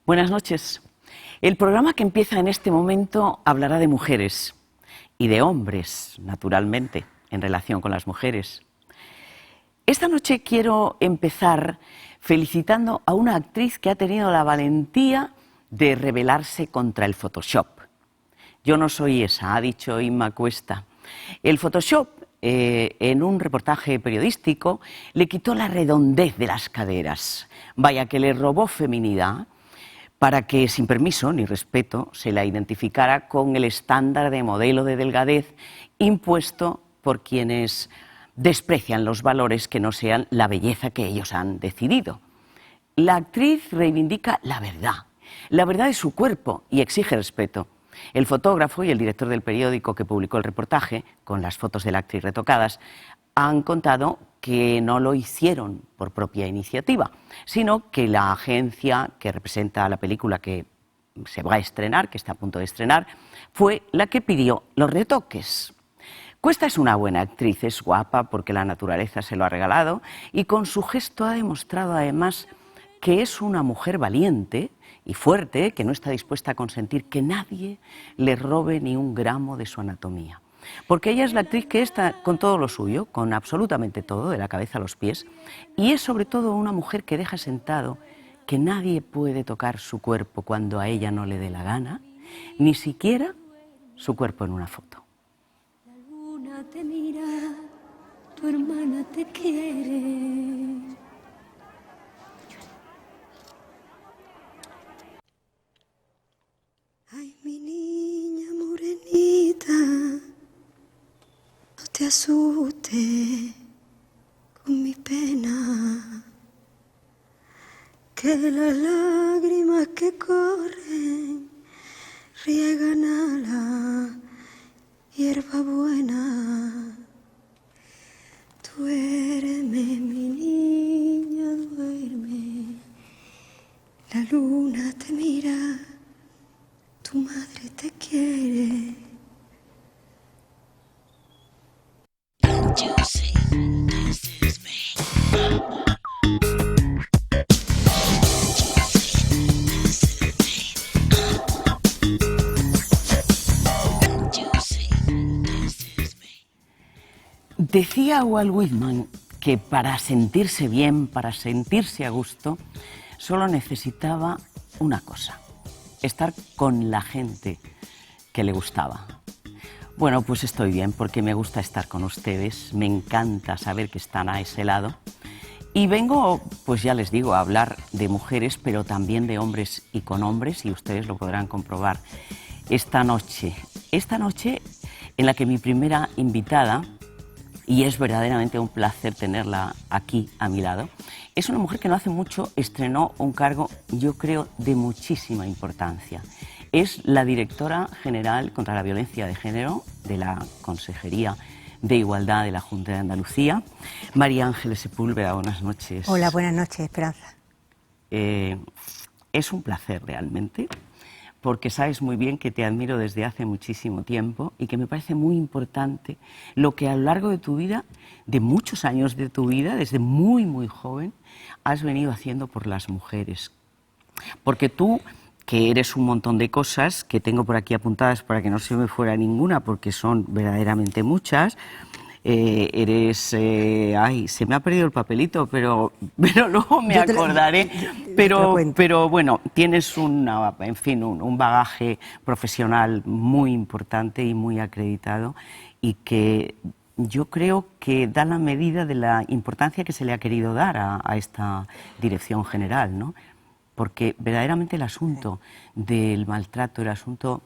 Buenas noches. El programa que empieza en este momento hablará de mujeres y de hombres, naturalmente, en relación con las mujeres. Esta noche quiero empezar felicitando a una actriz que ha tenido la valentía de rebelarse contra el Photoshop. Yo no soy esa, ha dicho Inma Cuesta. El Photoshop, en un reportaje periodístico, le quitó la redondez de las caderas. Vaya que le robó feminidad para que, sin permiso ni respeto, se la identificara con el estándar de modelo de delgadez impuesto por quienes desprecian los valores que no sean la belleza que ellos han decidido. La actriz reivindica la verdad de su cuerpo y exige respeto. El fotógrafo y el director del periódico que publicó el reportaje, con las fotos de la actriz retocadas, han contado que no lo hicieron por propia iniciativa, sino que la agencia que representa la película que se va a estrenar, que está a punto de estrenar, fue la que pidió los retoques. Cuesta es una buena actriz, es guapa porque la naturaleza se lo ha regalado y con su gesto ha demostrado además que es una mujer valiente y fuerte, que no está dispuesta a consentir que nadie le robe ni un gramo de su anatomía. Porque ella es la actriz que está con todo lo suyo, con absolutamente todo, de la cabeza a los pies, y es sobre todo una mujer que deja sentado que nadie puede tocar su cuerpo cuando a ella no le dé la gana, ni siquiera su cuerpo en una foto. La luna te mira, tu hermana te quiere. Ay, mi niña morenita, no te asustes con mi pena, que las lágrimas que corren riegan a la hierba buena. Duerme, mi niña, duerme, la luna te mira, tu madre te quiere. Don't you see this is me? Decía Walt Whitman que para sentirse bien, para sentirse a gusto, solo necesitaba una cosa: estar con la gente que le gustaba. Bueno, pues estoy bien porque me gusta estar con ustedes, me encanta saber que están a ese lado. Y vengo, pues ya les digo, a hablar de mujeres, pero también de hombres y con hombres, y ustedes lo podrán comprobar esta noche en la que mi primera invitada, y es verdaderamente un placer tenerla aquí a mi lado, es una mujer que no hace mucho estrenó un cargo, yo creo, de muchísima importancia. Es la directora general contra la violencia de género de la Consejería de Igualdad de la Junta de Andalucía. María Ángeles Sepúlveda, buenas noches. Hola, buenas noches, Esperanza. Es un placer realmente, porque sabes muy bien que te admiro desde hace muchísimo tiempo y que me parece muy importante lo que a lo largo de tu vida, de muchos años de tu vida, desde muy, muy joven, has venido haciendo por las mujeres. Porque tú, que eres un montón de cosas, que tengo por aquí apuntadas para que no se me fuera ninguna, porque son verdaderamente muchas, ay, se me ha perdido el papelito, pero luego me acordaré. Pero bueno, tienes un bagaje profesional muy importante y muy acreditado y que yo creo que da la medida de la importancia que se le ha querido dar a esta dirección general, ¿no? Porque verdaderamente el asunto del maltrato, el asunto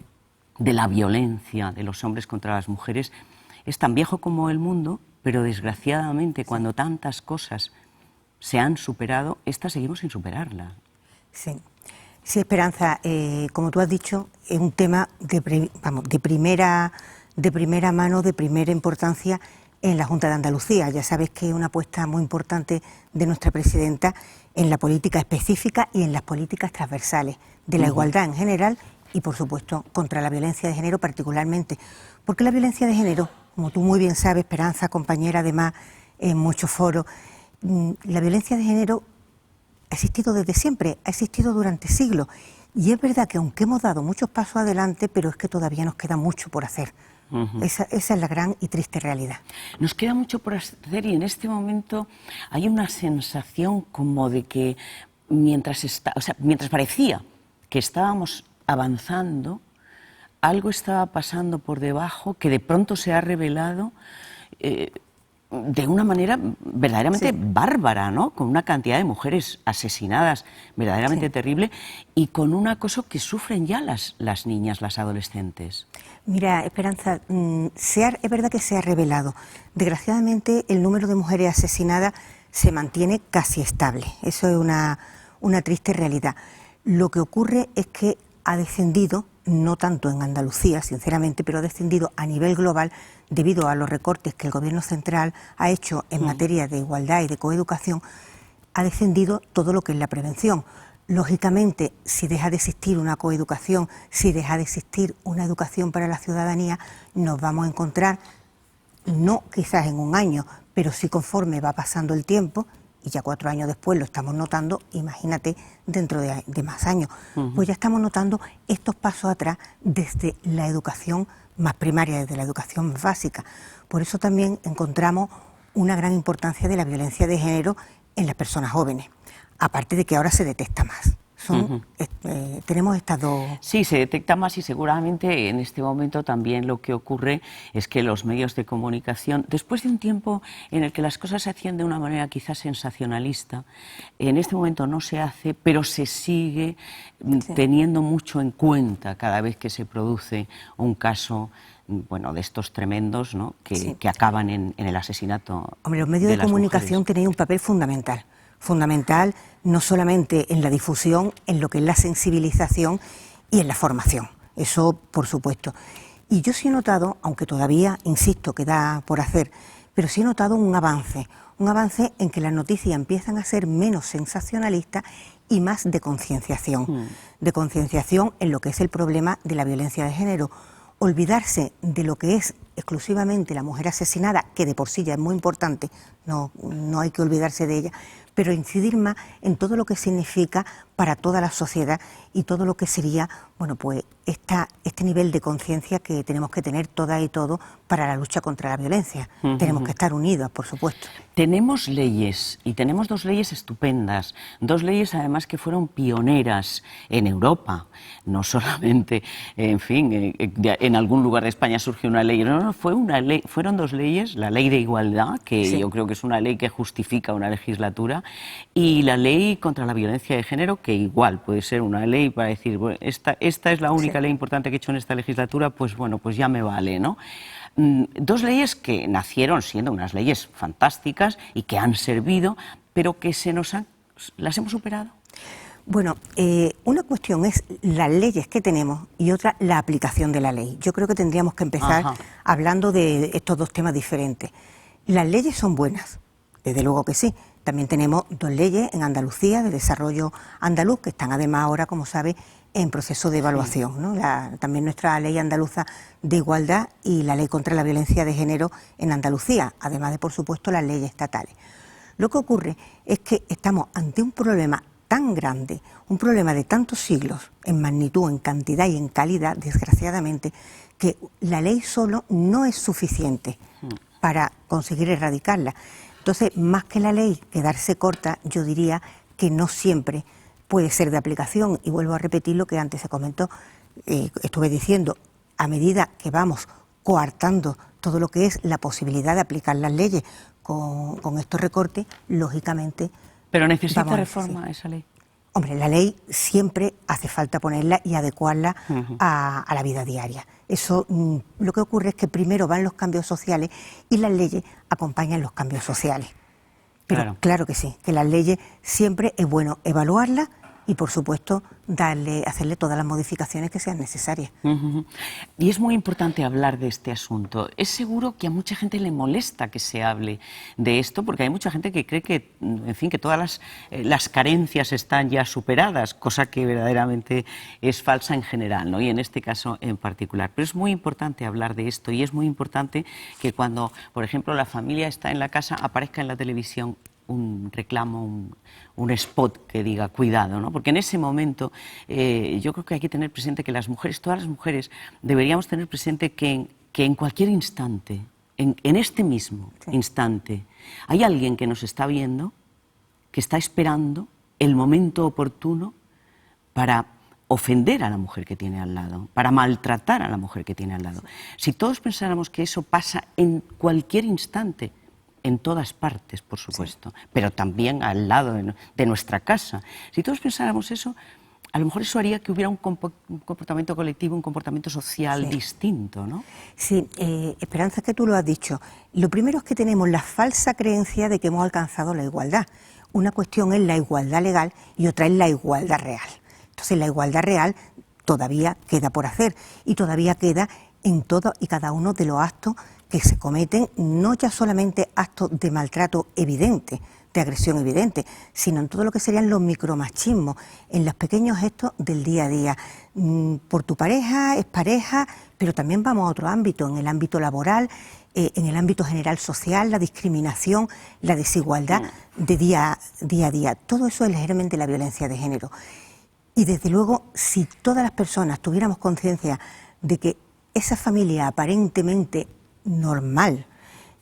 de la violencia de los hombres contra las mujeres es tan viejo como el mundo, pero desgraciadamente cuando tantas cosas se han superado, estas seguimos sin superarlas. Sí, Esperanza, como tú has dicho, es un tema de primera mano, de primera importancia en la Junta de Andalucía. Ya sabes que es una apuesta muy importante de nuestra presidenta en la política específica y en las políticas transversales, de la igualdad en general y, por supuesto, contra la violencia de género particularmente. Porque la violencia de género, como tú muy bien sabes, Esperanza, compañera además en muchos foros, la violencia de género ha existido desde siempre, ha existido durante siglos. Y es verdad que aunque hemos dado muchos pasos adelante, pero es que todavía nos queda mucho por hacer. Esa es la gran y triste realidad. Nos queda mucho por hacer y en este momento hay una sensación como de que mientras parecía que estábamos avanzando, algo estaba pasando por debajo que de pronto se ha revelado de una manera verdaderamente bárbara, ¿no? Con una cantidad de mujeres asesinadas verdaderamente terrible y con un acoso que sufren ya las niñas, las adolescentes. Mira, Esperanza, es verdad que se ha revelado. Desgraciadamente, el número de mujeres asesinadas se mantiene casi estable. Eso es una triste realidad. Lo que ocurre es que ha descendido, no tanto en Andalucía, sinceramente, pero ha descendido a nivel global debido a los recortes que el Gobierno central ha hecho en materia de igualdad y de coeducación, ha descendido todo lo que es la prevención. Lógicamente, si deja de existir una coeducación, si deja de existir una educación para la ciudadanía, nos vamos a encontrar, no quizás en un año, pero sí conforme va pasando el tiempo, y ya 4 años después lo estamos notando, imagínate dentro de más años, pues ya estamos notando estos pasos atrás desde la educación más primaria, desde la educación más básica. Por eso también encontramos una gran importancia de la violencia de género en las personas jóvenes, aparte de que ahora se detecta más. Tenemos estas dos... Sí, se detecta más y seguramente en este momento también lo que ocurre es que los medios de comunicación, después de un tiempo en el que las cosas se hacían de una manera quizás sensacionalista, en este momento no se hace, pero se sigue teniendo mucho en cuenta cada vez que se produce un caso, bueno, de estos tremendos, ¿no? que acaban en el asesinato. Hombre, los medios de comunicación tenéis un papel fundamental no solamente en la difusión, en lo que es la sensibilización y en la formación, eso por supuesto. Y yo sí he notado, aunque todavía, insisto, queda por hacer, pero sí he notado un avance en que las noticias empiezan a ser menos sensacionalistas y más de concienciación en lo que es el problema de la violencia de género. Olvidarse de lo que es exclusivamente la mujer asesinada, que de por sí ya es muy importante, no hay que olvidarse de ella, pero incidir más en todo lo que significa para toda la sociedad y todo lo que sería, bueno, pues este nivel de conciencia que tenemos que tener todas y todos para la lucha contra la violencia. Tenemos que estar unidas, por supuesto. Tenemos leyes, y tenemos 2 leyes estupendas, 2 leyes además que fueron pioneras en Europa, no solamente, en fin, en algún lugar de España surgió una ley, no, fueron 2 leyes, la ley de igualdad, que yo creo que es una ley que justifica una legislatura, y la ley contra la violencia de género, que igual puede ser una ley para decir, bueno, esta es la única ley importante que he hecho en esta legislatura, pues bueno, pues ya me vale, ¿no? 2 leyes que nacieron siendo unas leyes fantásticas y que han servido, pero que las hemos superado. Bueno, una cuestión es las leyes que tenemos y otra la aplicación de la ley. Yo creo que tendríamos que empezar hablando de estos 2 temas diferentes. Las leyes son buenas, desde luego que sí. También tenemos 2 leyes en Andalucía de desarrollo andaluz que están además ahora, como sabe, en proceso de evaluación, ¿no? También nuestra ley andaluza de igualdad y la ley contra la violencia de género en Andalucía, además de, por supuesto, las leyes estatales. Lo que ocurre es que estamos ante un problema tan grande, un problema de tantos siglos, en magnitud, en cantidad y en calidad, desgraciadamente, que la ley solo no es suficiente para conseguir erradicarla. Entonces, más que la ley quedarse corta, yo diría que no siempre puede ser de aplicación, y vuelvo a repetir lo que antes se comentó, estuve diciendo, a medida que vamos coartando todo lo que es la posibilidad de aplicar las leyes con estos recortes, lógicamente... ¿Pero necesita reforma esa ley? Hombre, la ley siempre hace falta ponerla y adecuarla a la vida diaria. Eso, lo que ocurre es que primero van los cambios sociales y las leyes acompañan los cambios sociales. Pero claro que sí, que las leyes siempre es bueno evaluarlas y, por supuesto, hacerle todas las modificaciones que sean necesarias. Y es muy importante hablar de este asunto. Es seguro que a mucha gente le molesta que se hable de esto, porque hay mucha gente que cree que, en fin, que todas las carencias están ya superadas, cosa que verdaderamente es falsa en general, ¿no? Y en este caso en particular. Pero es muy importante hablar de esto y es muy importante que cuando, por ejemplo, la familia está en la casa, aparezca en la televisión un reclamo, un spot que diga cuidado, ¿no? Porque en ese momento yo creo que hay que tener presente que las mujeres, todas las mujeres, deberíamos tener presente que en cualquier instante, en este mismo instante, hay alguien que nos está viendo, que está esperando el momento oportuno para ofender a la mujer que tiene al lado, para maltratar a la mujer que tiene al lado. Si todos pensáramos que eso pasa en cualquier instante, en todas partes, por supuesto, pero también al lado de nuestra casa, si todos pensáramos eso, a lo mejor eso haría que hubiera un comportamiento colectivo, un comportamiento social distinto, ¿no? Sí, Esperanza, que tú lo has dicho. Lo primero es que tenemos la falsa creencia de que hemos alcanzado la igualdad. Una cuestión es la igualdad legal y otra es la igualdad real. Entonces, la igualdad real todavía queda por hacer y todavía queda en todo y cada uno de los actos que se cometen, no ya solamente actos de maltrato evidente, de agresión evidente, sino en todo lo que serían los micromachismos, en los pequeños gestos del día a día. Por tu pareja, expareja, pero también vamos a otro ámbito, en el ámbito laboral, en el ámbito general social, la discriminación, la desigualdad de día a día. Todo eso es el germen de la violencia de género. Y desde luego, si todas las personas tuviéramos conciencia de que esa familia aparentemente normal,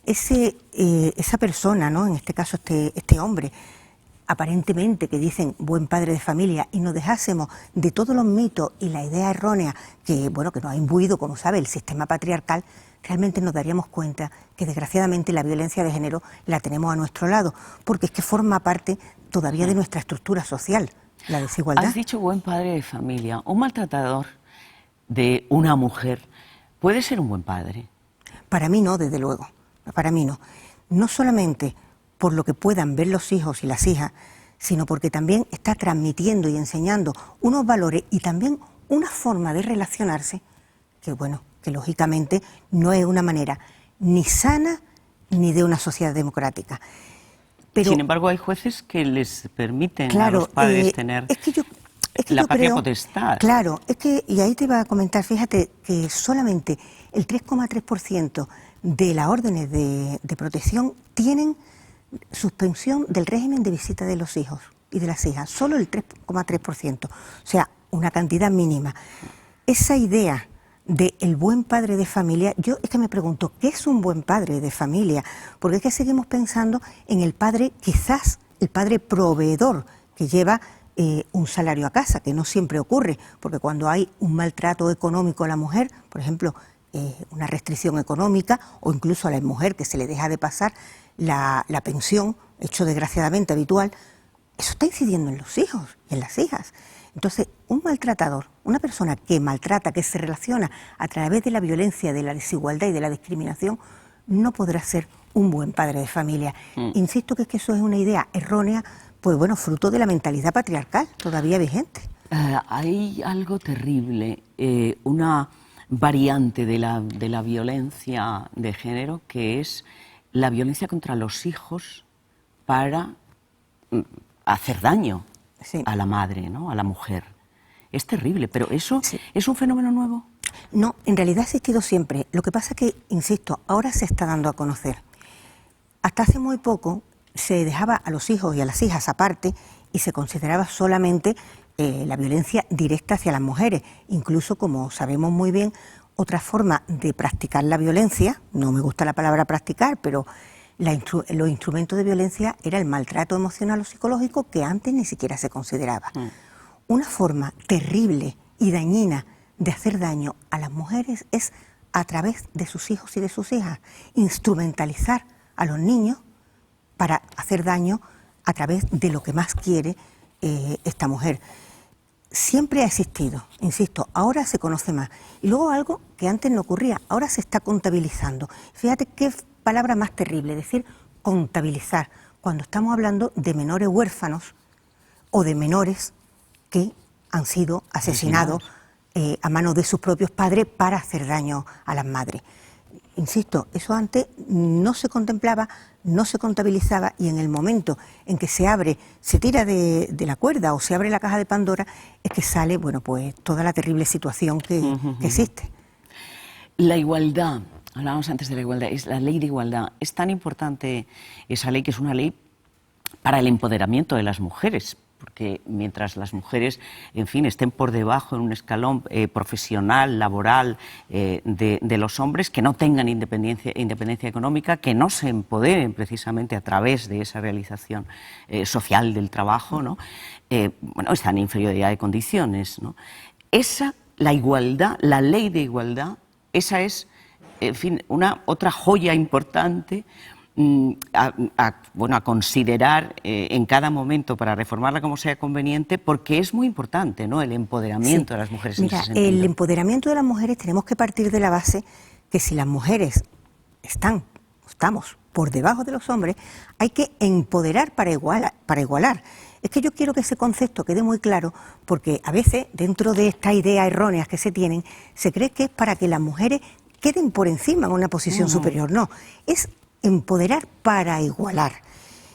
esa persona, ¿no? En este caso este hombre, aparentemente que dicen buen padre de familia, y nos dejásemos de todos los mitos y la idea errónea que, bueno, que nos ha imbuido, como sabe, el sistema patriarcal, realmente nos daríamos cuenta que desgraciadamente la violencia de género la tenemos a nuestro lado, porque es que forma parte todavía de nuestra estructura social, la desigualdad. Has dicho buen padre de familia. Un maltratador de una mujer puede ser un buen padre. Para mí no, desde luego, para mí no. No solamente por lo que puedan ver los hijos y las hijas, sino porque también está transmitiendo y enseñando unos valores y también una forma de relacionarse que, bueno, que lógicamente no es una manera ni sana ni de una sociedad democrática. Pero, sin embargo, hay jueces que les permiten a los padres tener la patria potestad. Claro, y ahí te iba a comentar, fíjate que solamente el 3,3% de las órdenes de protección tienen suspensión del régimen de visita de los hijos y de las hijas, solo el 3,3%, o sea, una cantidad mínima. Esa idea del buen padre de familia, yo es que me pregunto, ¿qué es un buen padre de familia? Porque es que seguimos pensando en el padre, quizás el padre proveedor, que lleva un salario a casa, que no siempre ocurre, porque cuando hay un maltrato económico a la mujer, por ejemplo, una restricción económica, o incluso a la mujer que se le deja de pasar la pensión, hecho desgraciadamente habitual, eso está incidiendo en los hijos y en las hijas. Entonces, un maltratador, una persona que maltrata, que se relaciona a través de la violencia, de la desigualdad y de la discriminación, no podrá ser un buen padre de familia. Insisto que es que eso es una idea errónea, pues bueno, fruto de la mentalidad patriarcal todavía vigente. Hay algo terrible, una variante de la violencia de género, que es la violencia contra los hijos para hacer daño a la madre, ¿no? A la mujer. Es terrible, pero ¿eso es un fenómeno nuevo? No, en realidad ha existido siempre. Lo que pasa es que, insisto, ahora se está dando a conocer. Hasta hace muy poco se dejaba a los hijos y a las hijas aparte y se consideraba solamente la violencia directa hacia las mujeres. Incluso, como sabemos muy bien, otra forma de practicar la violencia, no me gusta la palabra practicar, pero los instrumentos de violencia era el maltrato emocional o psicológico, que antes ni siquiera se consideraba. Una forma terrible y dañina de hacer daño a las mujeres es a través de sus hijos y de sus hijas, instrumentalizar a los niños para hacer daño a través de lo que más quiere esta mujer. Siempre ha existido, insisto, ahora se conoce más. Y luego algo que antes no ocurría, ahora se está contabilizando. Fíjate qué palabra más terrible, decir contabilizar, cuando estamos hablando de menores huérfanos o de menores que han sido asesinados a manos de sus propios padres para hacer daño a las madres. Insisto, eso antes no se contemplaba, no se contabilizaba, y en el momento en que se tira de la cuerda o se abre la caja de Pandora, es que sale, bueno, pues toda la terrible situación que existe. La igualdad, hablábamos antes de la igualdad, es la ley de igualdad. Es tan importante esa ley, que es una ley para el empoderamiento de las mujeres, porque mientras las mujeres, en fin, estén por debajo en un escalón profesional, laboral de los hombres, que no tengan independencia económica, que no se empoderen precisamente a través de esa realización social del trabajo, ¿no? Bueno, están en inferioridad de condiciones, ¿no? La igualdad, la ley de igualdad, esa es, en fin, una otra joya importante a considerar en cada momento para reformarla como sea conveniente, porque es muy importante, ¿no?, el empoderamiento de las mujeres. Mira, en ese sentido. el empoderamiento de las mujeres tenemos que partir de la base que si las mujeres estamos por debajo de los hombres, hay que empoderar para igualar. Es que yo quiero que ese concepto quede muy claro, porque a veces dentro de estas ideas erróneas que se tienen, se cree que es para que las mujeres queden por encima en una posición superior. No, es empoderar para igualar.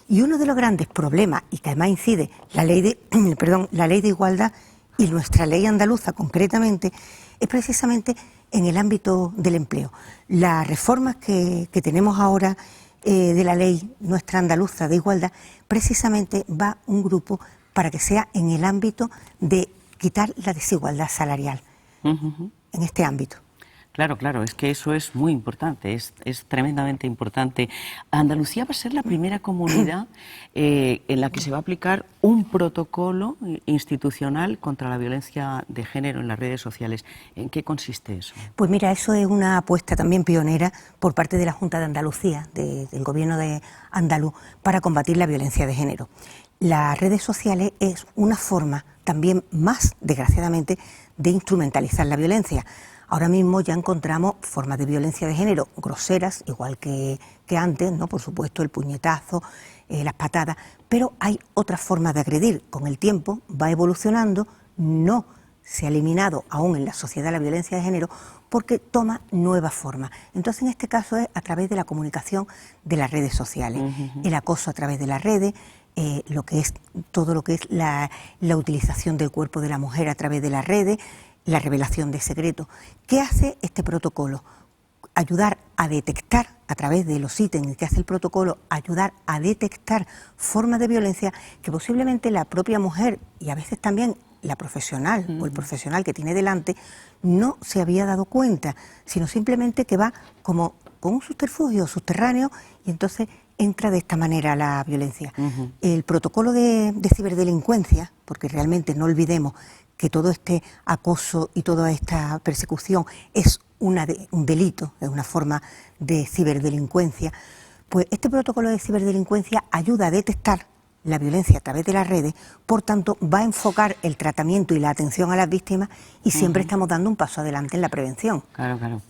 Y uno de los grandes problemas, y que además incide la ley de igualdad y nuestra ley andaluza concretamente, es precisamente en el ámbito del empleo. Las reformas que tenemos ahora de la ley nuestra andaluza de igualdad, precisamente va un grupo para que sea en el ámbito de quitar la desigualdad salarial, en este ámbito. Claro, claro, es que eso es muy importante, es tremendamente importante. Andalucía va a ser la primera comunidad en la que se va a aplicar un protocolo institucional contra la violencia de género en las redes sociales. ¿En qué consiste eso? Pues mira, eso es una apuesta también pionera por parte de la Junta de Andalucía, del gobierno de andaluz, para combatir la violencia de género. Las redes sociales es una forma también más, desgraciadamente, de instrumentalizar la violencia. Ahora mismo ya encontramos formas de violencia de género groseras, igual que antes, ¿no? Por supuesto, el puñetazo, las patadas, pero hay otras formas de agredir. Con el tiempo va evolucionando, no se ha eliminado aún en la sociedad la violencia de género porque toma nuevas formas. Entonces, en este caso es a través de la comunicación de las redes sociales, el acoso a través de las redes, todo lo que es la utilización del cuerpo de la mujer a través de las redes, la revelación de secretos. ¿Qué hace este protocolo? Ayudar a detectar, a través de los ítems que hace el protocolo, ayudar a detectar formas de violencia que posiblemente la propia mujer y a veces también la profesional o el profesional que tiene delante no se había dado cuenta, sino simplemente que va como con un subterfugio subterráneo y entonces entra de esta manera la violencia. El protocolo de ciberdelincuencia, porque realmente no olvidemos que todo este acoso y toda esta persecución es un delito, es una forma de ciberdelincuencia, pues este protocolo de ciberdelincuencia ayuda a detectar la violencia a través de las redes, por tanto va a enfocar el tratamiento y la atención a las víctimas y siempre estamos dando un paso adelante en la prevención. Claro, claro.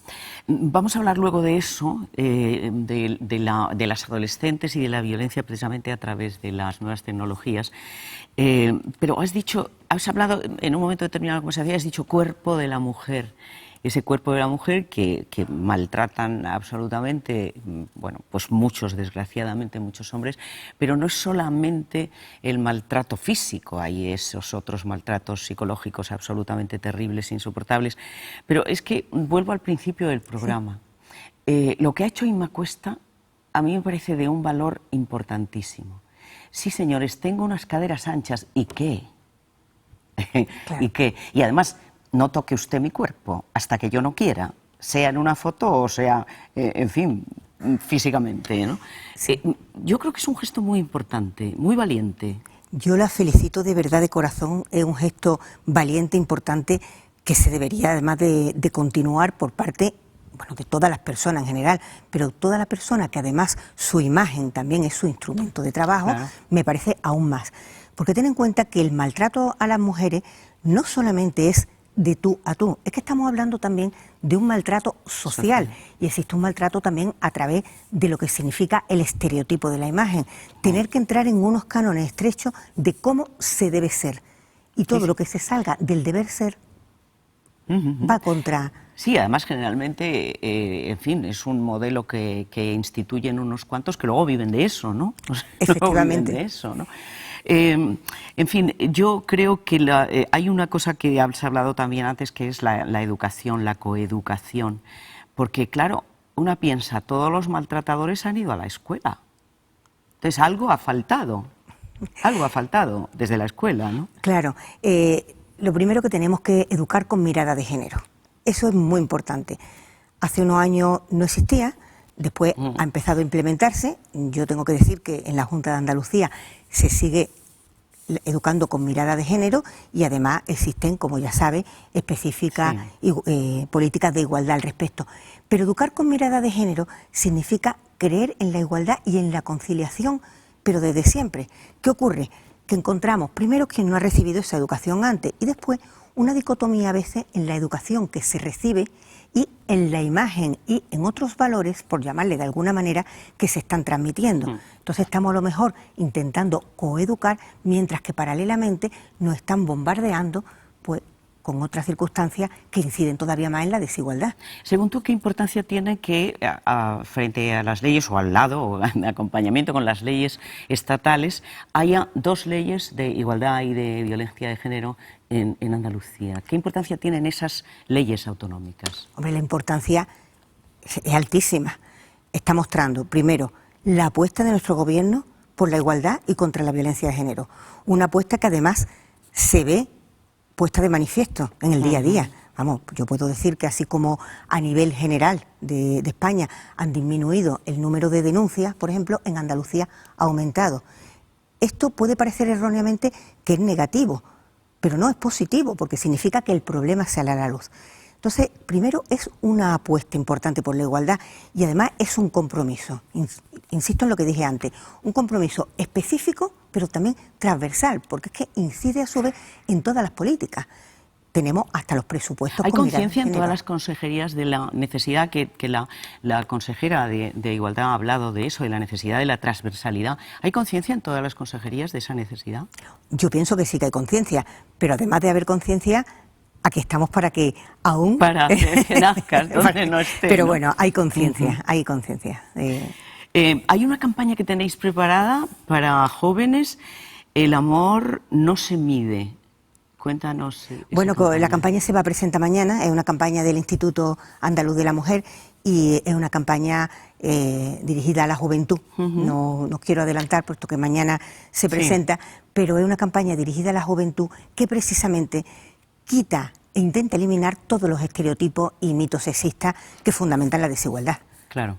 Vamos a hablar luego de eso, de las adolescentes y de la violencia precisamente a través de las nuevas tecnologías. Pero has hablado en un momento determinado, como se decía, has dicho cuerpo de la mujer. Ese cuerpo de la mujer que maltratan absolutamente, bueno, pues muchos, desgraciadamente, muchos hombres, pero no es solamente el maltrato físico, hay esos otros maltratos psicológicos absolutamente terribles, insoportables, pero es que vuelvo al principio del programa. Lo que ha hecho Inma Cuesta a mí me parece de un valor importantísimo. Sí, señores, tengo unas caderas anchas, ¿y qué? Claro. ¿Y qué? Y además, no toque usted mi cuerpo hasta que yo no quiera, sea en una foto o sea, en fin, físicamente, ¿no? Sí. Yo creo que es un gesto muy importante, muy valiente. Yo la felicito de verdad, de corazón, es un gesto valiente, importante, que se debería además de continuar por parte, bueno, de todas las personas en general, pero toda la persona que además su imagen también es su instrumento de trabajo, claro, me parece aún más. Porque ten en cuenta que el maltrato a las mujeres no solamente es de tú a tú, es que estamos hablando también de un maltrato social y existe un maltrato también a través de lo que significa el estereotipo de la imagen, tener que entrar en unos cánones estrechos de cómo se debe ser y todo lo que se salga del deber ser va contra... Sí, además generalmente, en fin, es un modelo que instituyen unos cuantos que luego viven de eso, ¿no? Efectivamente. Viven de eso, ¿no? En fin, yo creo que hay una cosa que has hablado también antes, que es la educación, la coeducación. Porque, claro, una piensa, todos los maltratadores han ido a la escuela. Entonces, algo ha faltado. Algo ha faltado desde la escuela, ¿no? Claro, lo primero que tenemos que educar con mirada de género. Eso es muy importante. Hace unos años no existía, después ha empezado a implementarse. Yo tengo que decir que en la Junta de Andalucía se sigue educando con mirada de género y además existen, como ya sabe, específicas políticas de igualdad al respecto. Pero educar con mirada de género significa creer en la igualdad y en la conciliación, pero desde siempre. ¿Qué ocurre? Que encontramos primero quien no ha recibido esa educación antes y después una dicotomía a veces en la educación que se recibe y en la imagen y en otros valores, por llamarle de alguna manera, que se están transmitiendo. Entonces estamos a lo mejor intentando coeducar, mientras que paralelamente nos están bombardeando pues, con otras circunstancias que inciden todavía más en la desigualdad. Según tú, ¿qué importancia tiene que frente a las leyes o al lado o en acompañamiento con las leyes estatales haya dos leyes de igualdad y de violencia de género en Andalucía? ¿Qué importancia tienen esas leyes autonómicas? Hombre, la importancia es altísima. Está mostrando, primero, la apuesta de nuestro gobierno por la igualdad y contra la violencia de género. Una apuesta que además se ve puesta de manifiesto en el día a día. Vamos, yo puedo decir que así como a nivel general de España han disminuido el número de denuncias, por ejemplo, en Andalucía ha aumentado. Esto puede parecer erróneamente que es negativo, pero no es positivo, porque significa que el problema sale a la luz. Entonces, primero es una apuesta importante por la igualdad y además es un compromiso, insisto en lo que dije antes, un compromiso específico pero también transversal, porque es que incide a su vez en todas las políticas. Tenemos hasta los presupuestos. ¿Hay conciencia en todas las consejerías de la necesidad que la consejera de Igualdad ha hablado de eso, de la necesidad de la transversalidad? ¿Hay conciencia en todas las consejerías de esa necesidad? Yo pienso que sí que hay conciencia, pero además de haber conciencia, aquí estamos para que aún... Para que nazcas donde no estés. Pero ¿no? bueno, hay conciencia, hay conciencia. Hay una campaña que tenéis preparada para jóvenes, El amor no se mide. Cuéntanos. Bueno, la campaña se va a presentar mañana, es una campaña del Instituto Andaluz de la Mujer y es una campaña dirigida a la juventud. No quiero adelantar puesto que mañana se presenta, pero es una campaña dirigida a la juventud que precisamente quita e intenta eliminar todos los estereotipos y mitos sexistas que fundamentan la desigualdad. Claro.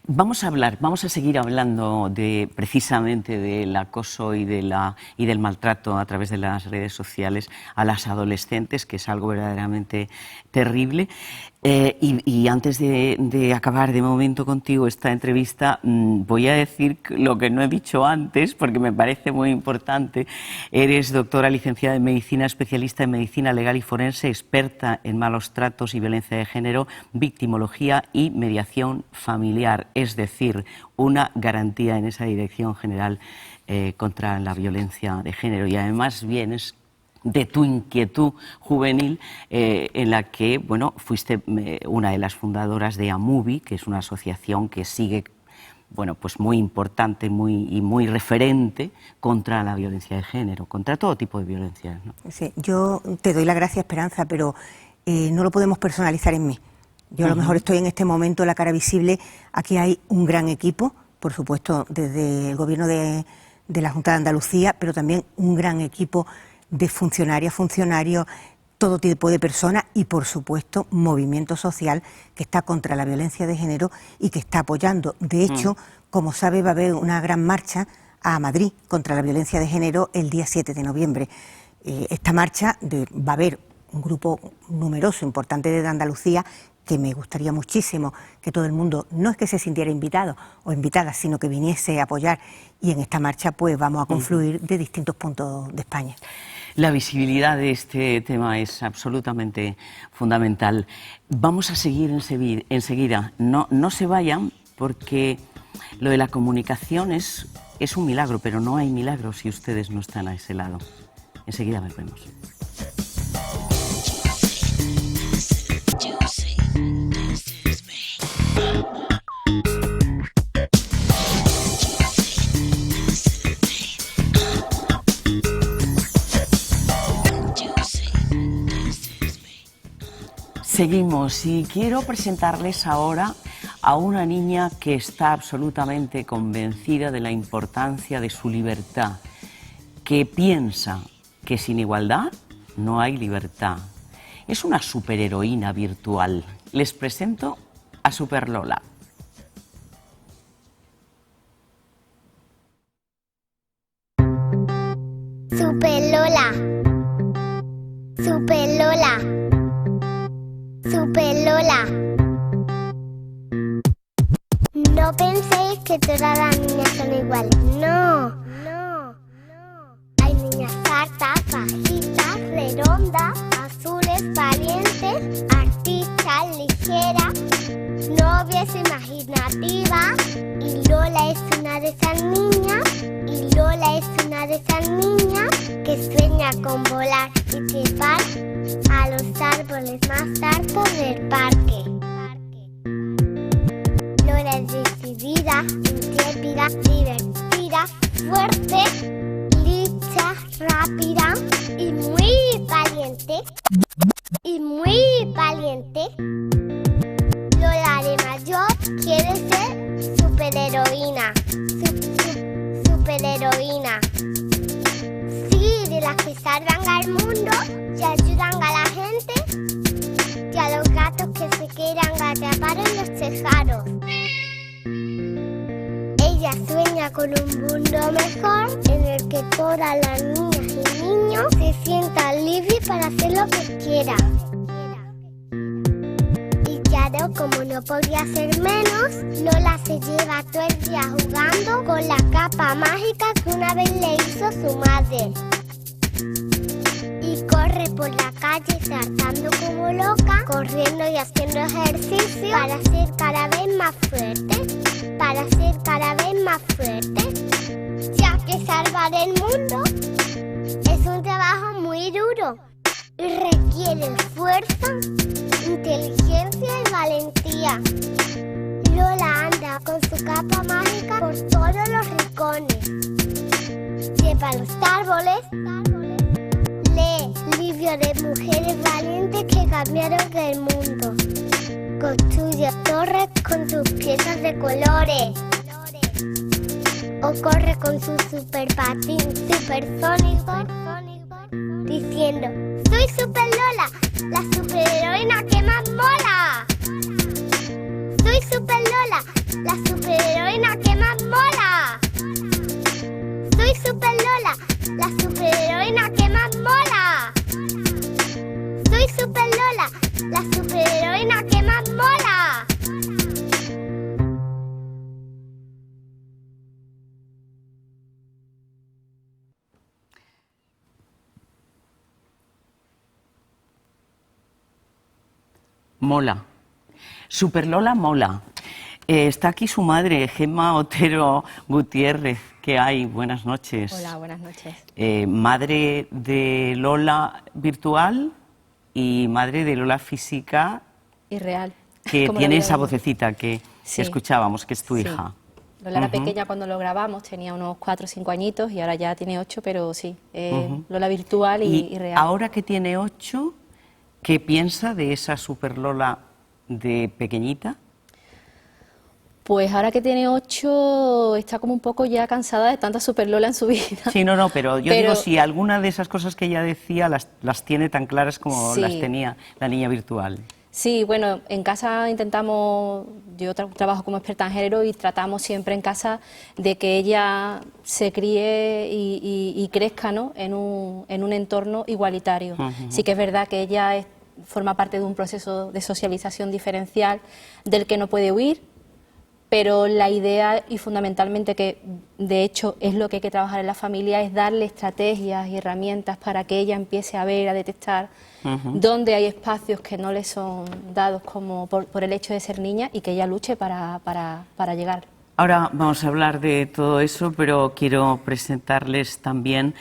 Vamos a seguir hablando precisamente del acoso y del maltrato a través de las redes sociales a las adolescentes, que es algo verdaderamente terrible. Y antes de acabar de momento contigo esta entrevista, voy a decir lo que no he dicho antes, porque me parece muy importante. Eres doctora licenciada en Medicina, especialista en Medicina Legal y Forense, experta en malos tratos y violencia de género, victimología y mediación familiar, es decir, una garantía en esa dirección general contra la violencia de género. Y además vienes de tu inquietud juvenil, en la que, bueno, fuiste una de las fundadoras de AMUVI, que es una asociación que sigue, bueno, pues muy importante y muy referente contra la violencia de género, contra todo tipo de violencia, ¿no? Sí, yo te doy la gracia, Esperanza, pero no lo podemos personalizar en mí. Yo a lo mejor estoy en este momento la cara visible. Aquí hay un gran equipo, por supuesto, desde el gobierno de la Junta de Andalucía, pero también un gran equipo de funcionarios, todo tipo de personas y, por supuesto, movimiento social que está contra la violencia de género y que está apoyando. De hecho, como sabe, va a haber una gran marcha a Madrid contra la violencia de género el día 7 de noviembre. Esta marcha va a haber un grupo numeroso, importante de Andalucía, que me gustaría muchísimo que todo el mundo, no es que se sintiera invitado o invitada, sino que viniese a apoyar, y en esta marcha pues vamos a confluir de distintos puntos de España. La visibilidad de este tema es absolutamente fundamental. Vamos a seguir enseguida. No se vayan, porque lo de la comunicación es un milagro, pero no hay milagro si ustedes no están a ese lado. Enseguida volvemos. Seguimos y quiero presentarles ahora a una niña que está absolutamente convencida de la importancia de su libertad que piensa que sin igualdad no hay libertad. Es una superheroína virtual. Les presento a Super Lola. Super Lola. Super Lola. Super Lola. No penséis que todas las niñas son iguales. No, no, no. Hay niñas altas, bajitas, redondas, azules, valientes, artistas, ligeras, novias, imaginativas. Y Lola es una de esas niñas. Y Lola es una de esas niñas que sueña con volar y trepar a los árboles más altos del parque. Lola es decidida, intrépida, divertida, fuerte, lista, rápida y muy valiente. Y muy valiente. Lola de mayor quiere ser superheroína. Superheroína. Sí, de las que salvan al mundo y ayudan a la gente y a los gatos que se quieran atrapar en los tejados. Ella sueña con un mundo mejor en el que todas las niñas y niños se sientan libres para hacer lo que quieran. Y claro, como no podía ser menos, Lola se lleva todo el día jugando con la capa mágica que una vez le hizo su madre. Y corre por la calle saltando como loca, corriendo y haciendo ejercicio para ser cada vez más fuerte, para ser cada vez más fuerte. Ya que salvar el mundo es un trabajo muy duro y requiere fuerza, inteligencia y valentía. Lola anda con su capa mágica por todos los rincones. Trepa los árboles, lee libros de mujeres valientes que cambiaron el mundo. Construye torres con sus piezas de colores. O corre con su super patín supersónico, diciendo: soy Super Lola, la superheroína que más mola. Soy Super Lola, la superheroína que más mola. Soy Super Lola, la superheroína que más mola. Soy Super Lola, la superheroína que más mola. Mola. Super Lola mola. Está aquí su madre, Gemma Otero Gutiérrez. ¿Qué hay? Buenas noches. Hola, buenas noches. Madre de Lola virtual y madre de Lola física. Y real. Que Como tiene lo esa grabamos. vocecita que Sí. escuchábamos, que es tu Sí. hija. Lola era Ujú. pequeña cuando lo grabamos, tenía unos 4 o 5 añitos y ahora ya tiene 8, pero sí, Lola virtual y real. ahora que tiene 8, ¿qué piensa de esa Super Lola de pequeñita? Pues ahora que tiene 8 está como un poco ya cansada de tanta Super Lola en su vida. Sí, no, pero yo Pero- digo, si alguna de esas cosas que ella decía las tiene tan claras como Sí. las tenía la niña virtual. Sí, bueno, en casa intentamos, yo trabajo como experta en género y tratamos siempre en casa de que ella se críe y crezca, ¿no?, en un entorno igualitario. Sí que es verdad que ella forma parte de un proceso de socialización diferencial del que no puede huir, pero la idea y fundamentalmente que de hecho es lo que hay que trabajar en la familia es darle estrategias y herramientas para que ella empiece a ver, a detectar dónde hay espacios que no le son dados como por el hecho de ser niña y que ella luche para llegar. Ahora vamos a hablar de todo eso, pero quiero presentarles también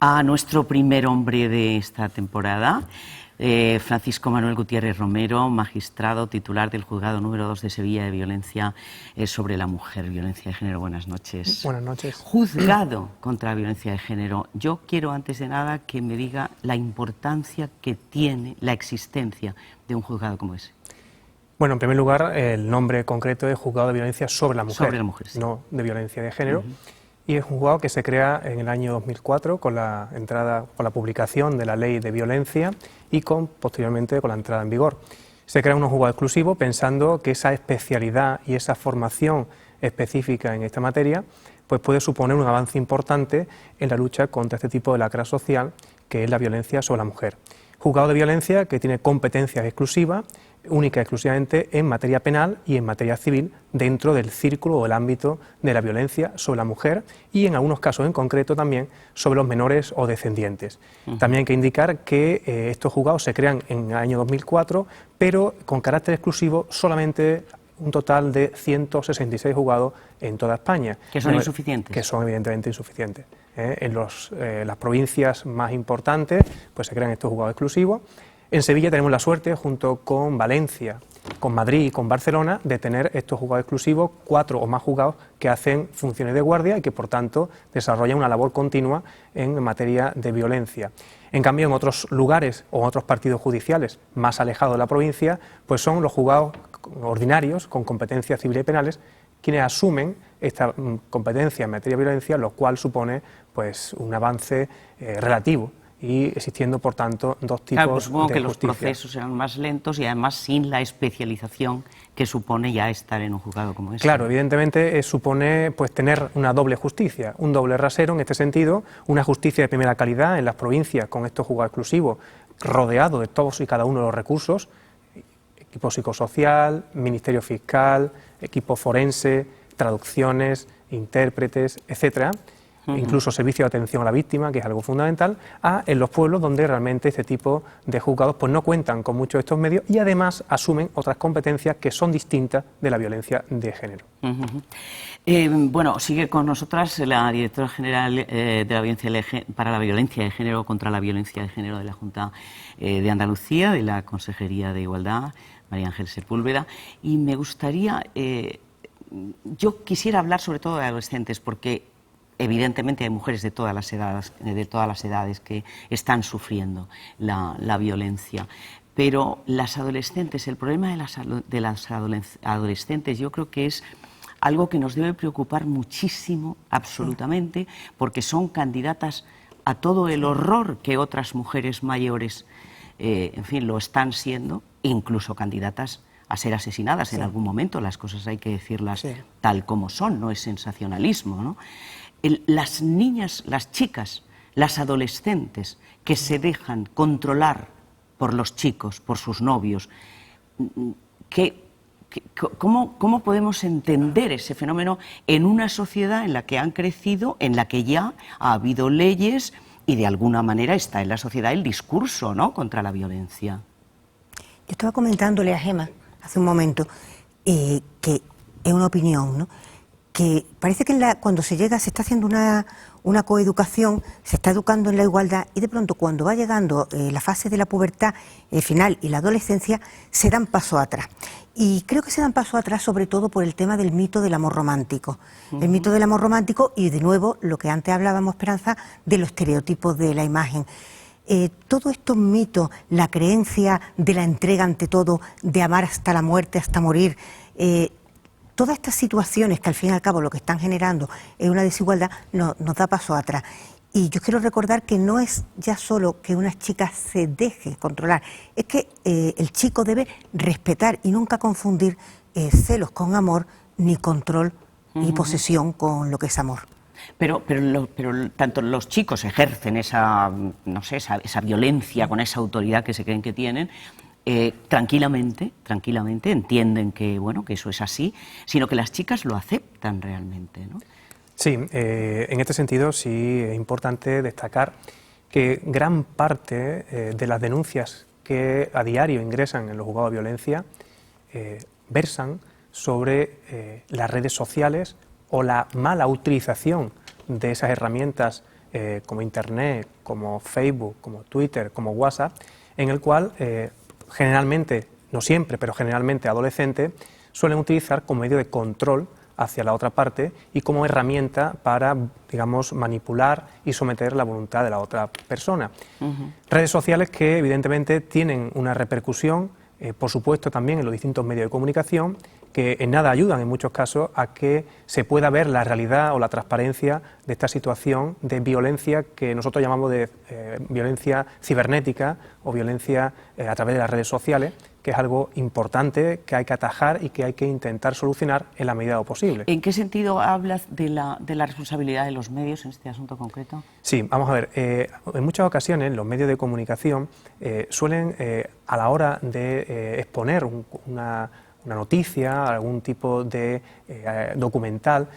a nuestro primer hombre de esta temporada, Francisco Manuel Gutiérrez Romero, magistrado titular del Juzgado número 2 de Sevilla de Violencia sobre la Mujer, Violencia de Género. Buenas noches. Buenas noches. Juzgado contra la violencia de género. Yo quiero, antes de nada, que me diga la importancia que tiene la existencia de un juzgado como ese. Bueno, en primer lugar, el nombre concreto es Juzgado de Violencia sobre la Mujer, Sobre la mujer, sí. no de violencia de género. y es un juzgado que se crea en el año 2004 con la publicación de la Ley de Violencia y posteriormente con la entrada en vigor. Se crea un juzgado exclusivo pensando que esa especialidad y esa formación específica en esta materia pues puede suponer un avance importante en la lucha contra este tipo de lacra social que es la violencia sobre la mujer. Juzgado de violencia que tiene competencias exclusivas, única y exclusivamente en materia penal y en materia civil dentro del círculo o el ámbito de la violencia sobre la mujer y en algunos casos en concreto también sobre los menores o descendientes. También hay que indicar que estos juzgados se crean en el año 2004, pero con carácter exclusivo solamente un total de 166 juzgados en toda España. ¿Que son insuficientes? Que son evidentemente insuficientes. En las provincias más importantes pues se crean estos juzgados exclusivos. En Sevilla tenemos la suerte, junto con Valencia, con Madrid y con Barcelona, de tener estos juzgados exclusivos, 4 o más juzgados que hacen funciones de guardia y que por tanto desarrollan una labor continua en materia de violencia. En cambio, en otros lugares o en otros partidos judiciales más alejados de la provincia, pues son los juzgados ordinarios con competencias civiles y penales quienes asumen esta competencia en materia de violencia, lo cual supone pues un avance relativo y existiendo, por tanto, dos tipos pues supongo de que los justicia. procesos serán más lentos y además sin la especialización que supone ya estar en un juzgado como este. Claro, evidentemente supone pues tener una doble justicia, un doble rasero en este sentido, una justicia de primera calidad en las provincias con estos juzgados exclusivos, rodeado de todos y cada uno de los recursos, equipo psicosocial, ministerio fiscal, equipo forense, traducciones, intérpretes, etcétera. Incluso servicio de atención a la víctima, que es algo fundamental, en los pueblos donde realmente este tipo de juzgados pues no cuentan con muchos de estos medios y además asumen otras competencias que son distintas de la violencia de género. Bueno, sigue con nosotras la directora general de la para la violencia de género, contra la violencia de género de la Junta de Andalucía, de la Consejería de Igualdad, María Ángel Sepúlveda, y me gustaría, yo quisiera hablar sobre todo de adolescentes, porque evidentemente hay mujeres de todas las edades que están sufriendo la violencia. Pero las adolescentes, el problema de las adolescentes yo creo que es algo que nos debe preocupar muchísimo, absolutamente, porque son candidatas a todo el horror que otras mujeres mayores, en fin, lo están siendo, incluso candidatas a ser asesinadas en algún momento. Las cosas hay que decirlas tal como son, no es sensacionalismo, ¿no? Las niñas, las chicas, las adolescentes que se dejan controlar por los chicos, por sus novios, ¿cómo podemos entender ese fenómeno en una sociedad en la que han crecido, en la que ya ha habido leyes y de alguna manera está en la sociedad el discurso, ¿no?, contra la violencia? Yo estaba comentándole a Gemma hace un momento que es una opinión, ¿no?, que parece que cuando se llega se está haciendo una coeducación, se está educando en la igualdad y de pronto cuando va llegando la fase de la pubertad final y la adolescencia se dan paso atrás. Y creo que se dan paso atrás sobre todo por el tema del mito del amor romántico. El mito del amor romántico y de nuevo lo que antes hablábamos, Esperanza, de los estereotipos de la imagen. Todos estos mitos, la creencia de la entrega ante todo, de amar hasta la muerte, hasta morir, todas estas situaciones que al fin y al cabo lo que están generando es una desigualdad, nos da paso atrás. Y yo quiero recordar que no es ya solo que una chica se deje controlar, es que el chico debe respetar y nunca confundir celos con amor, ni control y posesión con lo que es amor. Pero tanto los chicos ejercen esa violencia con esa autoridad que se creen que tienen, tranquilamente entienden que eso es así, sino que las chicas lo aceptan realmente, ¿no? Sí, en este sentido sí es importante destacar que gran parte de las denuncias que a diario ingresan en los juzgados de violencia versan sobre las redes sociales o la mala utilización de esas herramientas como Internet, como Facebook, como Twitter, como WhatsApp, en el cual generalmente, no siempre, pero generalmente adolescentes suelen utilizar como medio de control hacia la otra parte y como herramienta para, digamos, manipular y someter la voluntad de la otra persona. Redes sociales que evidentemente tienen una repercusión, por supuesto también en los distintos medios de comunicación, que en nada ayudan en muchos casos a que se pueda ver la realidad o la transparencia de esta situación de violencia que nosotros llamamos de violencia cibernética o violencia a través de las redes sociales, que es algo importante que hay que atajar y que hay que intentar solucionar en la medida de lo posible. ¿En qué sentido hablas de la responsabilidad de los medios en este asunto concreto? Sí, vamos a ver, en muchas ocasiones los medios de comunicación suelen, a la hora de exponer una noticia, algún tipo de documental,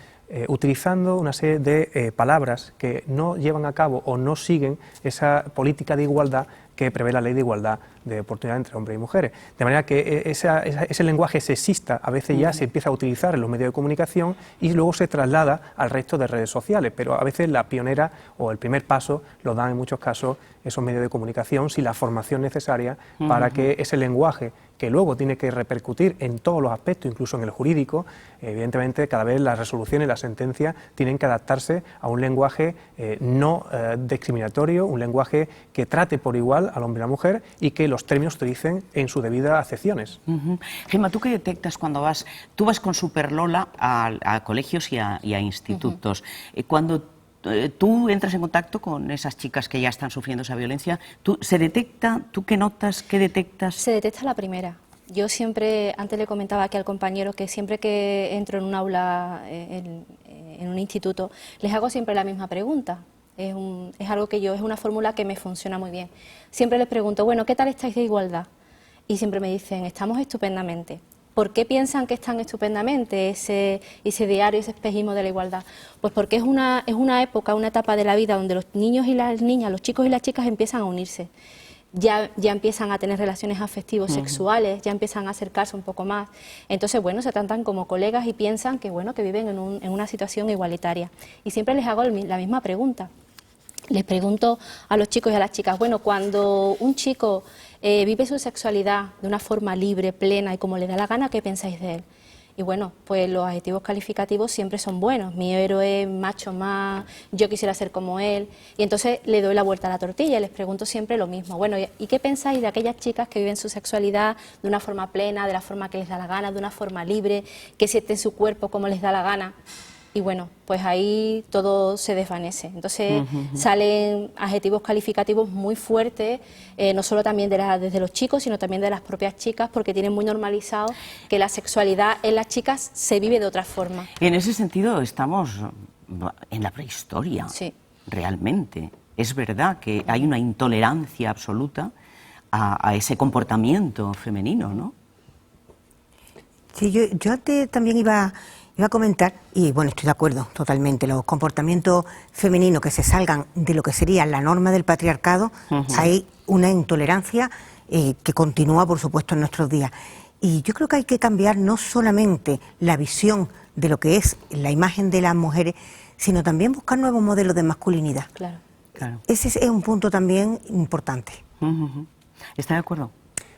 utilizando una serie de palabras que no llevan a cabo o no siguen esa política de igualdad que prevé la Ley de Igualdad de Oportunidad entre hombres y mujeres. De manera que ese lenguaje sexista a veces ya se empieza a utilizar en los medios de comunicación y luego se traslada al resto de redes sociales, pero a veces la pionera o el primer paso lo dan en muchos casos esos medios de comunicación sin la formación necesaria para que ese lenguaje, que luego tiene que repercutir en todos los aspectos, incluso en el jurídico, evidentemente cada vez las resoluciones y las sentencias tienen que adaptarse a un lenguaje no discriminatorio, un lenguaje que trate por igual al hombre y a la mujer y que los términos se utilicen en sus debidas acepciones. Gemma, ¿tú qué detectas cuando tú vas con Superlola a colegios y a institutos? Cuando tú entras en contacto con esas chicas que ya están sufriendo esa violencia, ¿se detecta? ¿Tú qué notas? ¿Qué detectas? Se detecta la primera. Yo siempre, antes le comentaba aquí al compañero que siempre que entro en un aula, en un instituto, les hago siempre la misma pregunta. Es algo que es una fórmula que me funciona muy bien. Siempre les pregunto, bueno, ¿qué tal estáis de igualdad? Y siempre me dicen, estamos estupendamente. ¿Por qué piensan que están estupendamente ese diario, ese espejismo de la igualdad? Pues porque es una época, una etapa de la vida donde los niños y las niñas, los chicos y las chicas empiezan a unirse. Ya empiezan a tener relaciones afectivos sexuales, ya empiezan a acercarse un poco más. Entonces, bueno, se tratan como colegas y piensan que, bueno, que viven en una situación igualitaria. Y siempre les hago la misma pregunta. Les pregunto a los chicos y a las chicas, bueno, cuando un chico vive su sexualidad de una forma libre, plena y como le da la gana, ¿qué pensáis de él? Y bueno, pues los adjetivos calificativos siempre son buenos. Mi héroe, macho más, yo quisiera ser como él. Y entonces le doy la vuelta a la tortilla y les pregunto siempre lo mismo. Bueno, ¿y qué pensáis de aquellas chicas que viven su sexualidad de una forma plena, de la forma que les da la gana, de una forma libre, que sienten su cuerpo como les da la gana? Y bueno, pues ahí todo se desvanece. Entonces salen adjetivos calificativos muy fuertes, no solo también desde los chicos, sino también de las propias chicas, porque tienen muy normalizado que la sexualidad en las chicas se vive de otra forma. Y en ese sentido estamos en la prehistoria, sí. Realmente. Es verdad que hay una intolerancia absoluta a ese comportamiento femenino, ¿no? Sí, yo antes también iba a comentar, y bueno, estoy de acuerdo totalmente, los comportamientos femeninos que se salgan de lo que sería la norma del patriarcado, hay una intolerancia que continúa, por supuesto, en nuestros días. Y yo creo que hay que cambiar no solamente la visión de lo que es la imagen de las mujeres, sino también buscar nuevos modelos de masculinidad. Claro. Ese es un punto también importante. ¿Está de acuerdo?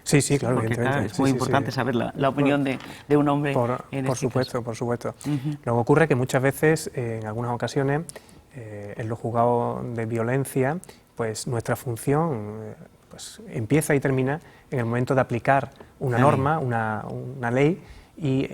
Sí, sí, claro, Porque, evidentemente. claro, es muy importante saber la opinión de un hombre en este caso. Por supuesto. Lo que ocurre es que muchas veces, en algunas ocasiones, en los juzgados de violencia, pues nuestra función pues, empieza y termina en el momento de aplicar una norma, una ley, y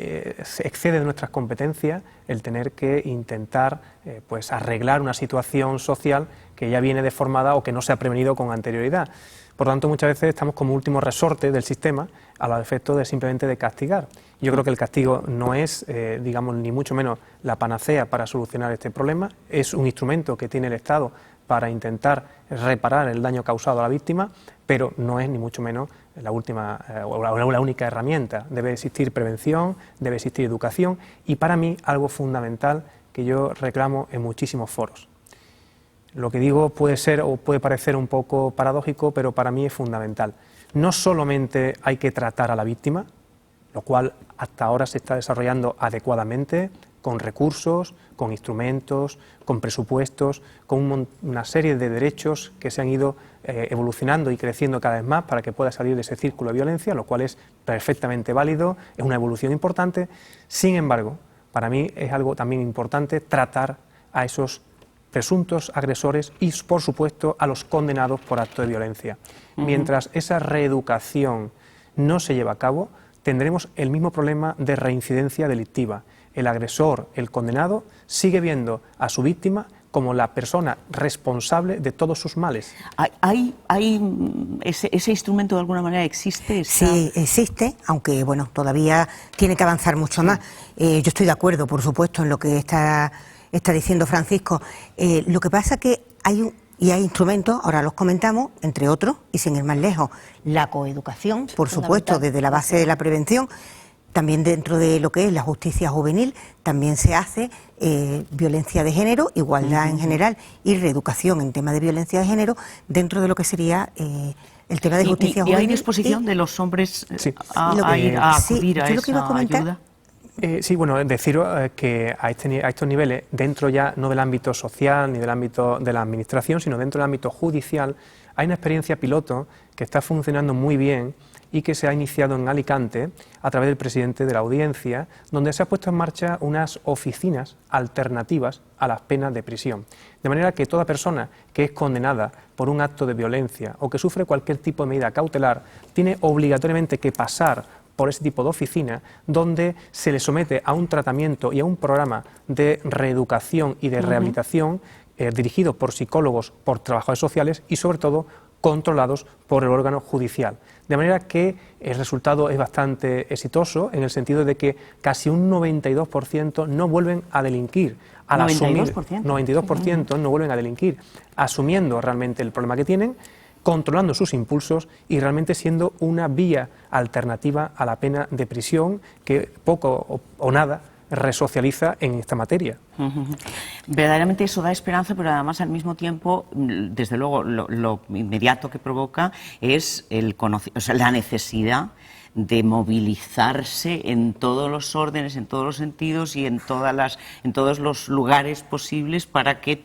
se excede de nuestras competencias el tener que intentar pues arreglar una situación social que ya viene deformada o que no se ha prevenido con anterioridad. Por tanto, muchas veces estamos como último resorte del sistema a los efectos de simplemente de castigar. Yo creo que el castigo no es, digamos, ni mucho menos la panacea para solucionar este problema, es un instrumento que tiene el Estado para intentar reparar el daño causado a la víctima, pero no es ni mucho menos la última o la única herramienta. Debe existir prevención, debe existir educación y para mí algo fundamental que yo reclamo en muchísimos foros. Lo que digo puede ser o puede parecer un poco paradójico, pero para mí es fundamental. No solamente hay que tratar a la víctima, lo cual hasta ahora se está desarrollando adecuadamente, con recursos, con instrumentos, con presupuestos, con una serie de derechos que se han ido evolucionando y creciendo cada vez más para que pueda salir de ese círculo de violencia, lo cual es perfectamente válido, es una evolución importante. Sin embargo, para mí es algo también importante tratar a esos presuntos agresores y, por supuesto, a los condenados por acto de violencia. Mientras esa reeducación no se lleva a cabo, tendremos el mismo problema de reincidencia delictiva. El agresor, el condenado, sigue viendo a su víctima como la persona responsable de todos sus males. ¿Ese instrumento de alguna manera existe? Sí, existe, aunque bueno, todavía tiene que avanzar mucho más. Yo estoy de acuerdo, por supuesto, en lo que está diciendo Francisco. Lo que pasa que hay instrumentos, ahora los comentamos, entre otros, y sin ir más lejos, la coeducación, por supuesto, desde la base de la prevención. También dentro de lo que es la justicia juvenil también se hace violencia de género, igualdad en general y reeducación en tema de violencia de género dentro de lo que sería el tema de justicia juvenil. ¿Y hay disposición de los hombres Sí. a ir a acudir a yo lo que iba a esa comentar, ayuda? Sí, bueno, deciros que a estos niveles, dentro ya no del ámbito social ni del ámbito de la administración, sino dentro del ámbito judicial, hay una experiencia piloto que está funcionando muy bien y que se ha iniciado en Alicante a través del presidente de la Audiencia, donde se ha puesto en marcha unas oficinas alternativas a las penas de prisión. De manera que toda persona que es condenada por un acto de violencia o que sufre cualquier tipo de medida cautelar tiene obligatoriamente que pasar por ese tipo de oficina, donde se le somete a un tratamiento y a un programa de reeducación y de rehabilitación dirigido por psicólogos, por trabajadores sociales y sobre todo controlados por el órgano judicial. De manera que el resultado es bastante exitoso en el sentido de que casi un 92% no vuelven a delinquir. Al 92% no vuelven a delinquir, asumiendo realmente el problema que tienen, controlando sus impulsos y realmente siendo una vía alternativa a la pena de prisión que poco o nada resocializa en esta materia. Verdaderamente eso da esperanza, pero además al mismo tiempo, desde luego, lo inmediato que provoca es la necesidad de movilizarse en todos los órdenes, en todos los sentidos y en todos los lugares posibles para que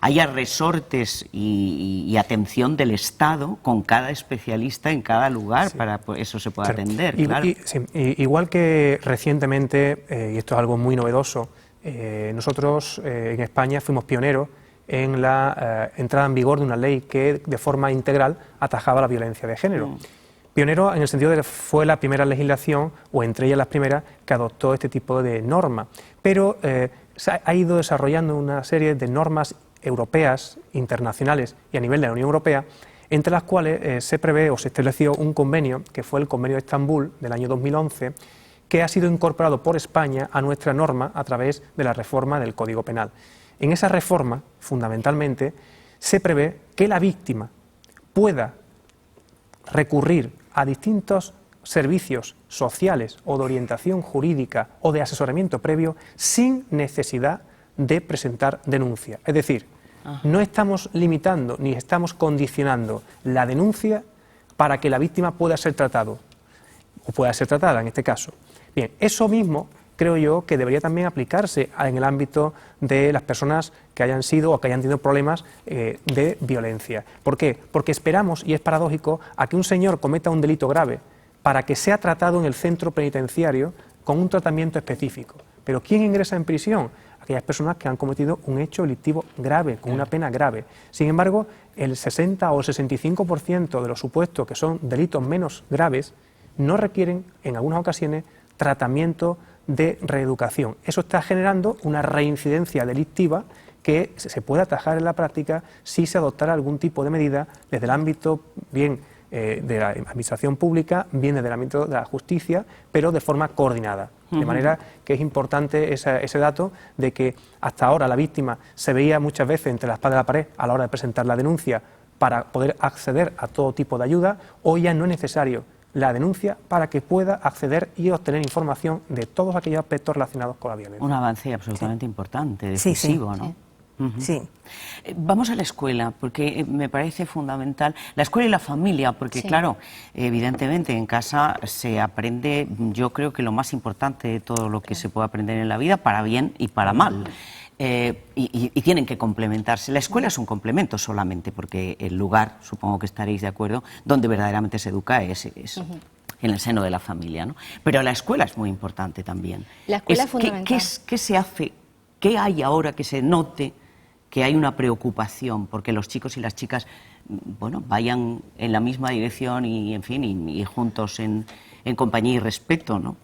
haya resortes y atención del Estado con cada especialista en cada lugar para que eso se pueda atender. Claro. Igual que recientemente, y esto es algo muy novedoso, nosotros en España fuimos pioneros en la entrada en vigor de una ley que de forma integral atajaba la violencia de género. Pionero en el sentido de que fue la primera legislación, o entre ellas las primeras, que adoptó este tipo de norma. Pero se ha ido desarrollando una serie de normas europeas, internacionales y a nivel de la Unión Europea, entre las cuales se prevé o se estableció un convenio, que fue el Convenio de Estambul del año 2011, que ha sido incorporado por España a nuestra norma a través de la reforma del Código Penal. En esa reforma, fundamentalmente, se prevé que la víctima pueda recurrir a distintos servicios sociales o de orientación jurídica o de asesoramiento previo sin necesidad de presentar denuncia. Es decir, no estamos limitando ni estamos condicionando la denuncia para que la víctima pueda ser tratado o pueda ser tratada en este caso. Bien, eso mismo creo yo que debería también aplicarse en el ámbito de las personas que hayan sido o que hayan tenido problemas de violencia. ¿Por qué? Porque esperamos, y es paradójico, a que un señor cometa un delito grave para que sea tratado en el centro penitenciario con un tratamiento específico. Pero ¿quién ingresa en prisión? Aquellas personas que han cometido un hecho delictivo grave, con una pena grave. Sin embargo, el 60 o el 65% de los supuestos que son delitos menos graves no requieren, en algunas ocasiones, tratamiento de reeducación. Eso está generando una reincidencia delictiva que se puede atajar en la práctica si se adoptara algún tipo de medida desde el ámbito bien de la administración pública, bien desde el ámbito de la justicia, pero de forma coordinada. De manera que es importante ese dato de que hasta ahora la víctima se veía muchas veces entre la espada y la pared a la hora de presentar la denuncia para poder acceder a todo tipo de ayuda. Hoy ya no es necesario la denuncia para que pueda acceder y obtener información de todos aquellos aspectos relacionados con la violencia. Un avance absolutamente importante, decisivo, ¿no? Sí. Vamos a la escuela, porque me parece fundamental. La escuela y la familia, porque claro, evidentemente en casa se aprende, yo creo que lo más importante de todo lo que se puede aprender en la vida, para bien y para mal. Y tienen que complementarse. La escuela es un complemento solamente, porque el lugar, supongo que estaréis de acuerdo, donde verdaderamente se educa es en el seno de la familia, ¿no? Pero la escuela es muy importante también. La escuela es fundamental. ¿Qué se hace? ¿Qué hay ahora que se note que hay una preocupación porque los chicos y las chicas, bueno, vayan en la misma dirección y, en fin, y juntos en en compañía y respeto, ¿no?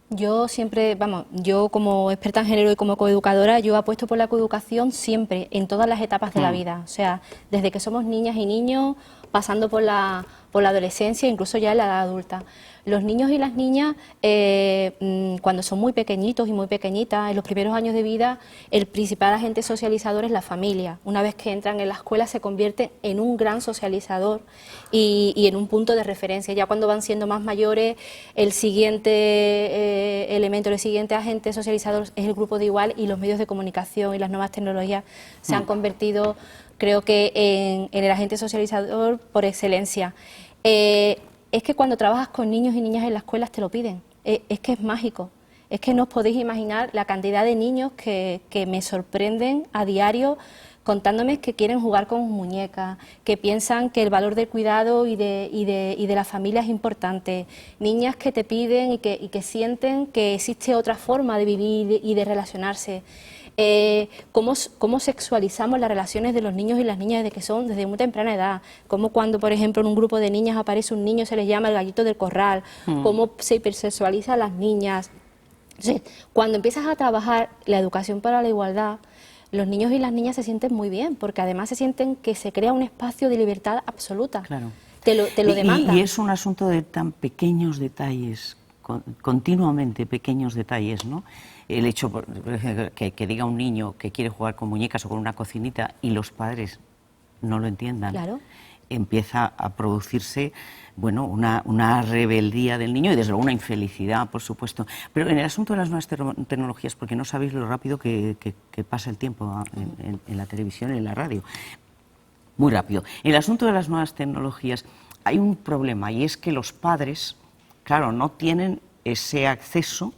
Yo siempre, vamos, yo como experta en género y como coeducadora, yo apuesto por la coeducación siempre, en todas las etapas de la vida. O sea, desde que somos niñas y niños, pasando por la adolescencia, incluso ya en la edad adulta. Los niños y las niñas, cuando son muy pequeñitos y muy pequeñitas, en los primeros años de vida, el principal agente socializador es la familia. Una vez que entran en la escuela se convierte en un gran socializador y en un punto de referencia. Ya cuando van siendo más mayores, el siguiente elemento, el siguiente agente socializador es el grupo de igual, y los medios de comunicación y las nuevas tecnologías se han convertido, creo que, en el agente socializador por excelencia. Es que cuando trabajas con niños y niñas en las escuelas te lo piden, es que es mágico, es que no os podéis imaginar la cantidad de niños que me sorprenden a diario contándome que quieren jugar con muñecas, que piensan que el valor del cuidado y de la familia es importante, niñas que te piden y que sienten que existe otra forma de vivir y de relacionarse. Cómo sexualizamos las relaciones de los niños y las niñas desde muy temprana edad, cómo cuando, por ejemplo, en un grupo de niñas aparece un niño se les llama el gallito del corral, cómo se hipersexualiza a las niñas. Entonces, cuando empiezas a trabajar la educación para la igualdad, los niños y las niñas se sienten muy bien, porque además se sienten que se crea un espacio de libertad absoluta. Claro. Te lo demanda. Y es un asunto de tan pequeños detalles, continuamente pequeños detalles, ¿no? El hecho que diga un niño que quiere jugar con muñecas o con una cocinita y los padres no lo entiendan, Claro. Empieza a producirse, bueno, una rebeldía del niño y desde luego una infelicidad, por supuesto. Pero en el asunto de las nuevas tecnologías, porque no sabéis lo rápido que pasa el tiempo en la televisión y en la radio, muy rápido. En el asunto de las nuevas tecnologías hay un problema, y es que los padres, claro, no tienen ese acceso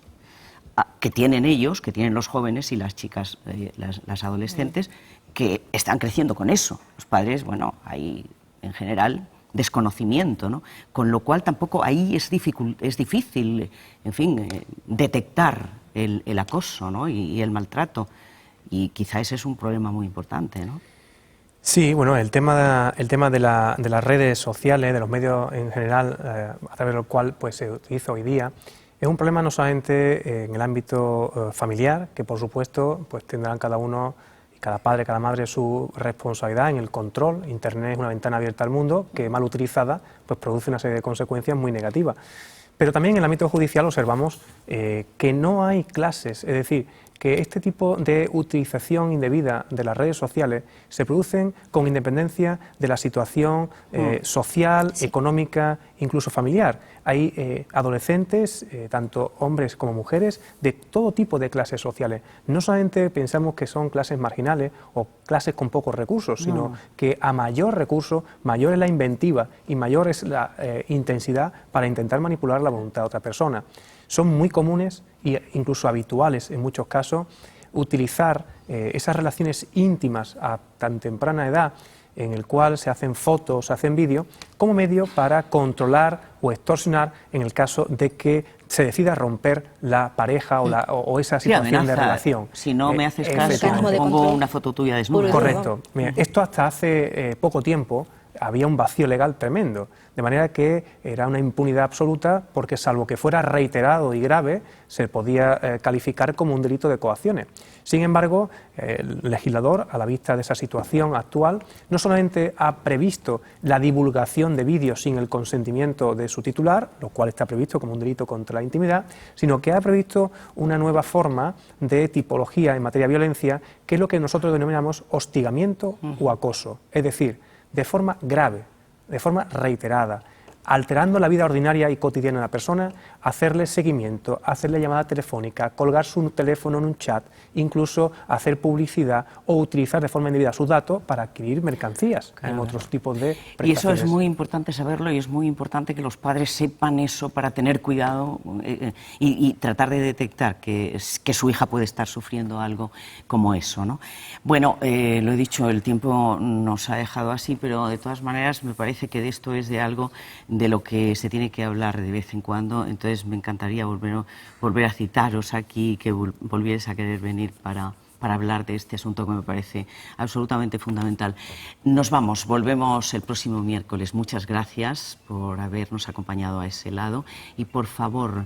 que tienen ellos, que tienen los jóvenes y las chicas, las adolescentes, que están creciendo con eso. Los padres, bueno, hay en general desconocimiento, ¿no? Con lo cual tampoco ahí es difícil, en fin, detectar el acoso, ¿no? y el maltrato. Y quizá ese es un problema muy importante, ¿no? Sí, bueno, el tema de las redes sociales, de los medios en general, a través del cual pues, se utiliza hoy día, es un problema no solamente en el ámbito familiar, que por supuesto pues, tendrán cada uno, cada padre, cada madre, su responsabilidad en el control. Internet es una ventana abierta al mundo que, mal utilizada, pues produce una serie de consecuencias muy negativas. Pero también en el ámbito judicial observamos que no hay clases, es decir, que este tipo de utilización indebida de las redes sociales se producen con independencia de la situación social, económica, incluso familiar. Hay adolescentes, tanto hombres como mujeres, de todo tipo de clases sociales. No solamente pensamos que son clases marginales o clases con pocos recursos, sino que a mayor recurso, mayor es la inventiva y mayor es la intensidad para intentar manipular la voluntad de otra persona. Son muy comunes e incluso habituales en muchos casos utilizar esas relaciones íntimas a tan temprana edad, en el cual se hacen fotos, se hacen vídeos, como medio para controlar o extorsionar en el caso de que se decida romper la pareja o esa situación de relación. Si no me haces caso, pongo una foto tuya desnuda. Correcto. Mira, esto hasta hace poco tiempo había un vacío legal tremendo, de manera que era una impunidad absoluta porque, salvo que fuera reiterado y grave, se podía calificar como un delito de coacciones. Sin embargo, el legislador, a la vista de esa situación actual, no solamente ha previsto la divulgación de vídeos sin el consentimiento de su titular, lo cual está previsto como un delito contra la intimidad, sino que ha previsto una nueva forma de tipología en materia de violencia, que es lo que nosotros denominamos hostigamiento o acoso, es decir, de forma grave, de forma reiterada, alterando la vida ordinaria y cotidiana de la persona, hacerle seguimiento, hacerle llamada telefónica, colgar su teléfono en un chat, incluso hacer publicidad o utilizar de forma indebida sus datos para adquirir mercancías en otros tipos de prestaciones. Y eso es muy importante saberlo, y es muy importante que los padres sepan eso para tener cuidado y tratar de detectar que su hija puede estar sufriendo algo como eso, ¿no? Bueno, lo he dicho, el tiempo nos ha dejado así, pero de todas maneras me parece que de esto es de algo de lo que se tiene que hablar de vez en cuando. Entonces me encantaría volver a citaros aquí, que volvierais a querer venir para para hablar de este asunto que me parece absolutamente fundamental. Nos vamos, volvemos el próximo miércoles. Muchas gracias por habernos acompañado a ese lado y por favor,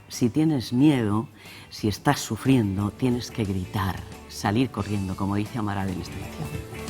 si tienes miedo, si estás sufriendo, tienes que gritar, salir corriendo, como dice Amaral en esta canción.